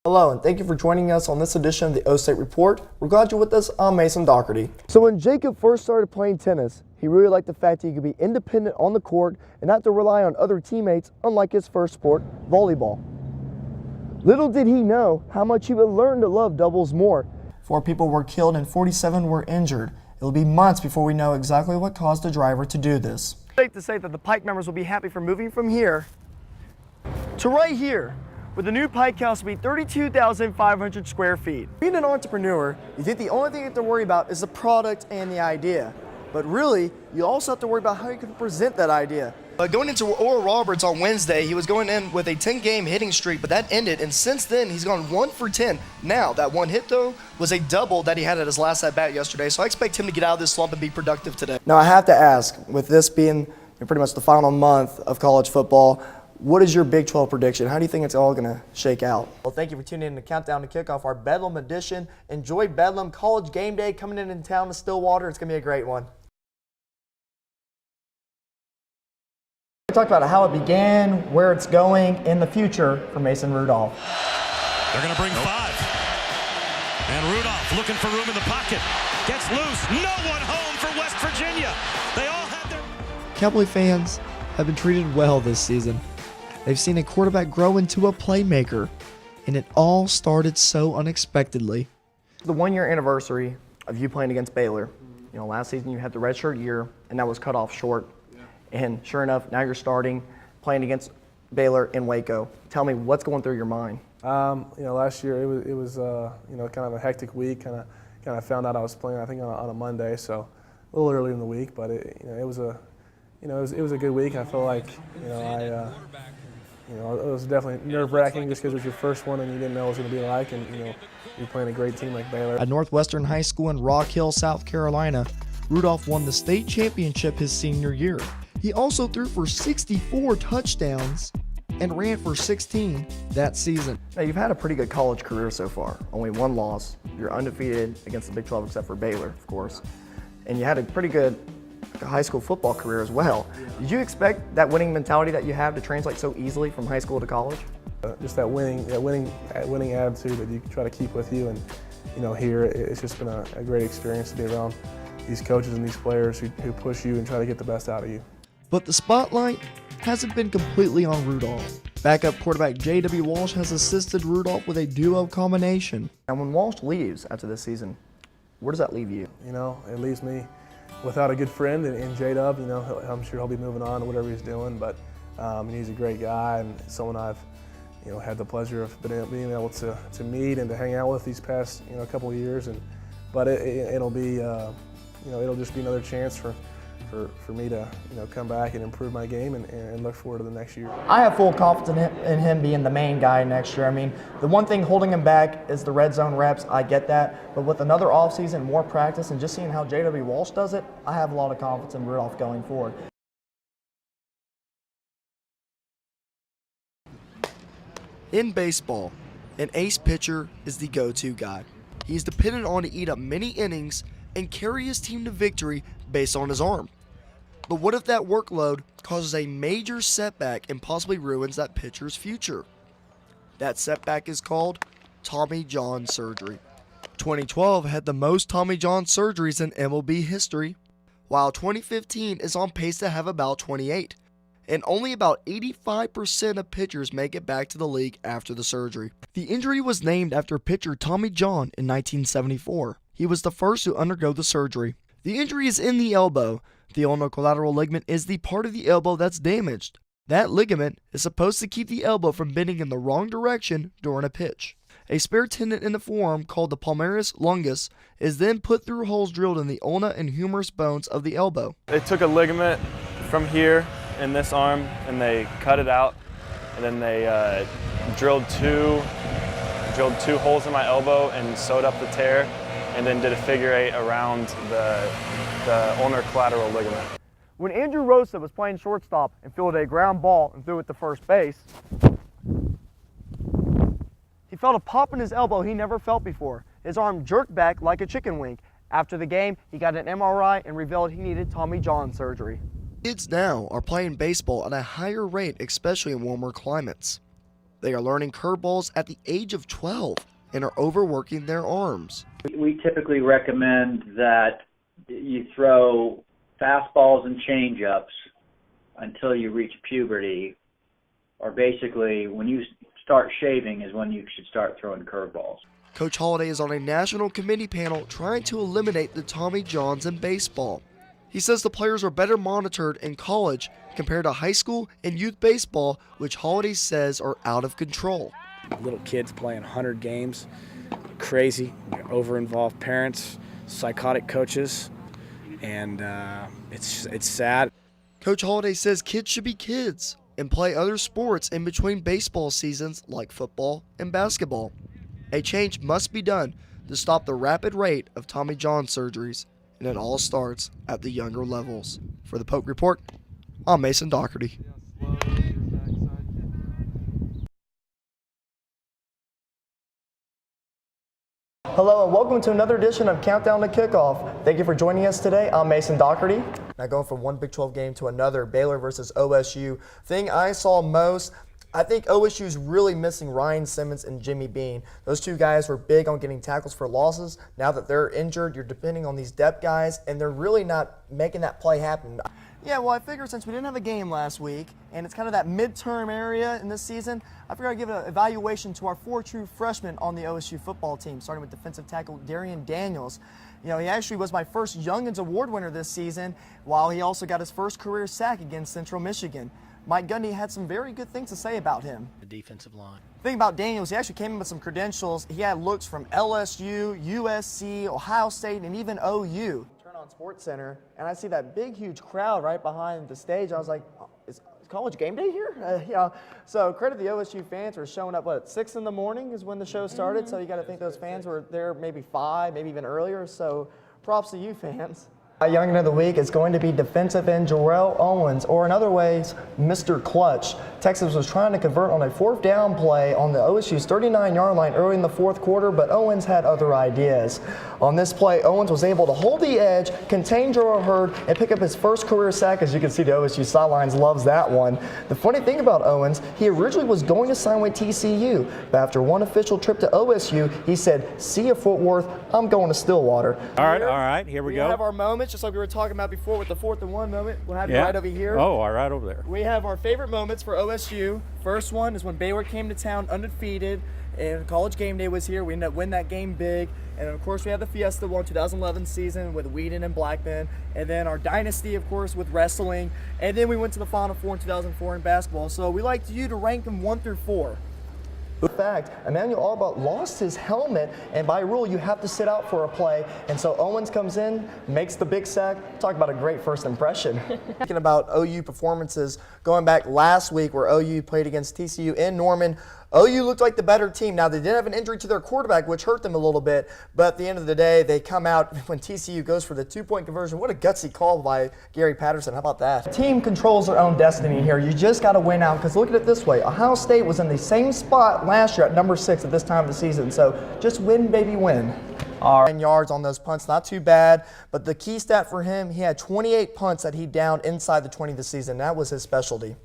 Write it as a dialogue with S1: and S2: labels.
S1: Hello, and thank you for joining us on this edition of the O-State Report. We're glad you're with us. I'm Mason Dougherty. So when Jacob first started playing tennis, he really liked the fact that he could be independent on the court and not to rely on other teammates, unlike his first sport, volleyball. Little did he know how much he would learn to love doubles more. 4 people were killed and 47 were injured. It will be months before we know exactly what caused the driver to do this. It's safe to say that the Pike members will be happy for moving from here to right here, with the new Pike House to be 32,500 square feet. Being an entrepreneur, you think the only thing you have to worry about is the product and the idea. But really, you also have to worry about how you can present that idea. Going into Oral Roberts on Wednesday, he was going in with a 10-game hitting streak, but that ended, and since then, he's gone 1 for 10. Now, that one hit, though, was a double that he had at his last at-bat yesterday, so I expect him to get out of this slump and be productive today. Now, I have to ask, with this being pretty much the final month of college football, what is your Big 12 prediction? How do you think it's all going to shake out? Well, thank you for tuning in to Countdown to Kickoff, our Bedlam edition. Enjoy Bedlam College Game Day coming in town to Stillwater. It's going to be a great one. We talked about how it began, where it's going, in the future for Mason Rudolph.
S2: They're going to bring 5. And Rudolph looking for room in the pocket. Gets loose. No one home for West Virginia. They all had their...
S3: Cowboy fans have been treated well this season. They've seen a quarterback grow into a playmaker, and it all started so unexpectedly.
S1: The 1-year anniversary of you playing against Baylor. You know, last season you had the redshirt year, and that was cut off short. And sure enough, now you're starting, playing against Baylor in Waco. Tell me, what's going through your mind?
S4: Last year it was kind of a hectic week. Kind of found out I was playing, I think, on a Monday, so a little early in the week. But it was a good week. I feel like it was definitely nerve-wracking just because it was your first one and you didn't know what it was going to be like, and you're playing a great team like Baylor.
S3: At Northwestern High School in Rock Hill, South Carolina, Rudolph won the state championship his senior year. He also threw for 64 touchdowns and ran for 16 that season.
S1: Now, you've had a pretty good college career so far. Only 1 loss. You're undefeated against the Big 12 except for Baylor, of course. And you had a pretty good high school football career as well. Did you expect that winning mentality that you have to translate so easily from high school to college?
S4: Just that winning attitude that you try to keep with you, and here it's just been a great experience to be around these coaches and these players who push you and try to get the best out of you.
S3: But the spotlight hasn't been completely on Rudolph. Backup quarterback J.W. Walsh has assisted Rudolph with a duo combination.
S1: And when Walsh leaves after this season, where does that leave you?
S4: It leaves me without a good friend in J-Dub. I'm sure he'll be moving on to whatever he's doing, but he's a great guy and someone I've had the pleasure of being able to meet and to hang out with these past couple of years. But it'll be it'll just be another chance for me to come back and improve my game and look forward to the next year.
S1: I have full confidence in him being the main guy next year. I mean, the one thing holding him back is the red zone reps. I get that. But with another offseason, more practice, and just seeing how J.W. Walsh does it, I have a lot of confidence in Rudolph going forward.
S3: In baseball, an ace pitcher is the go-to guy. He's dependent on to eat up many innings and carry his team to victory based on his arm. But what if that workload causes a major setback and possibly ruins that pitcher's future? That setback is called Tommy John surgery. 2012 had the most Tommy John surgeries in MLB history, while 2015 is on pace to have about 28. And only about 85% of pitchers make it back to the league after the surgery. The injury was named after pitcher Tommy John in 1974. He was the first to undergo the surgery. The injury is in the elbow. The ulnar collateral ligament is the part of the elbow that's damaged. That ligament is supposed to keep the elbow from bending in the wrong direction during a pitch. A spare tendon in the forearm called the palmaris longus is then put through holes drilled in the ulna and humerus bones of the elbow.
S5: They took a ligament from here in this arm and they cut it out, and then they drilled two holes in my elbow and sewed up the tear, and then did a figure 8 around the ulnar collateral ligament.
S1: When Andrew Rosa was playing shortstop and fielded a ground ball and threw it to first base, he felt a pop in his elbow he never felt before. His arm jerked back like a chicken wing. After the game, he got an MRI and revealed he needed Tommy John surgery.
S3: Kids now are playing baseball at a higher rate, especially in warmer climates. They are learning curveballs at the age of 12 and are overworking their arms.
S6: We typically recommend that you throw fastballs and changeups until you reach puberty, or basically when you start shaving is when you should start throwing curveballs.
S3: Coach Holliday is on a national committee panel trying to eliminate the Tommy Johns in baseball. He says the players are better monitored in college compared to high school and youth baseball, which Holliday says are out of control.
S7: Little kids playing 100 games, crazy, over-involved parents, psychotic coaches, and it's sad.
S3: Coach Holliday says kids should be kids and play other sports in between baseball seasons like football and basketball. A change must be done to stop the rapid rate of Tommy John surgeries, and it all starts at the younger levels. For the Poke Report, I'm Mason Dougherty.
S1: Hello and welcome to another edition of Countdown to Kickoff. Thank you for joining us today. I'm Mason Dougherty. Now going from one Big 12 game to another, Baylor versus OSU. Thing I saw most, I think OSU's really missing Ryan Simmons and Jimmy Bean. Those two guys were big on getting tackles for losses. Now that they're injured, you're depending on these depth guys, and they're really not making that play happen. Yeah, well, I figured since we didn't have a game last week, and it's kind of that midterm area in this season, I figured I'd give an evaluation to our 4 true freshmen on the OSU football team, starting with defensive tackle Darian Daniels. You know, he actually was my first Youngins Award winner this season, while he also got his first career sack against Central Michigan. Mike Gundy had some very good things to say about him.
S8: The defensive line.
S1: The thing about Daniels, he actually came in with some credentials. He had looks from LSU, USC, Ohio State, and even OU. Turn on Sports Center, and I see that big, huge crowd right behind the stage. I was like, oh, is college game day here? Yeah. So credit the OSU fans for showing up, 6 in the morning is when the show started. So you got to think those fans were there maybe 5, maybe even earlier. So props to you fans. Our Youngin of the Week is going to be defensive end Jarrell Owens, or in other ways, Mr. Clutch. Texas was trying to convert on a 4th down play on the OSU's 39-yard line early in the 4th quarter, but Owens had other ideas. On this play, Owens was able to hold the edge, contain Jarrell Hurd, and pick up his first career sack. As you can see, the OSU sidelines loves that one. The funny thing about Owens, he originally was going to sign with TCU, but after one official trip to OSU, he said, "See you, Fort Worth, I'm going to Stillwater."
S9: All right, here we go.
S1: We have our moments, just like we were talking about before with the 4th and 1 moment. We'll have you right over here.
S9: Oh, all right, over there.
S1: We have our favorite moments for OSU. First one is when Baylor came to town undefeated, and College Game Day was here. We ended up winning that game big. And of course, we had the Fiesta one 2011 season with Whedon and Blackman. And then our Dynasty, of course, with wrestling. And then we went to the Final Four in 2004 in basketball. So we like you to rank them 1 through 4. In fact, Emmanuel Allbaugh lost his helmet, and by rule, you have to sit out for a play. And so Owens comes in, makes the big sack. Talk about a great first impression. Thinking about OU performances, going back last week where OU played against TCU in Norman, OU looked like the better team. Now, they did have an injury to their quarterback, which hurt them a little bit, but at the end of the day, they come out when TCU goes for the 2-point conversion. What a gutsy call by Gary Patterson. How about that? The team controls their own destiny here. You just got to win out, because look at it this way. Ohio State was in the same spot last year at number 6 at this time of the season, so just win, baby, win. 9 yards on those punts, not too bad, but the key stat for him, he had 28 punts that he downed inside the 20 this season. That was his specialty.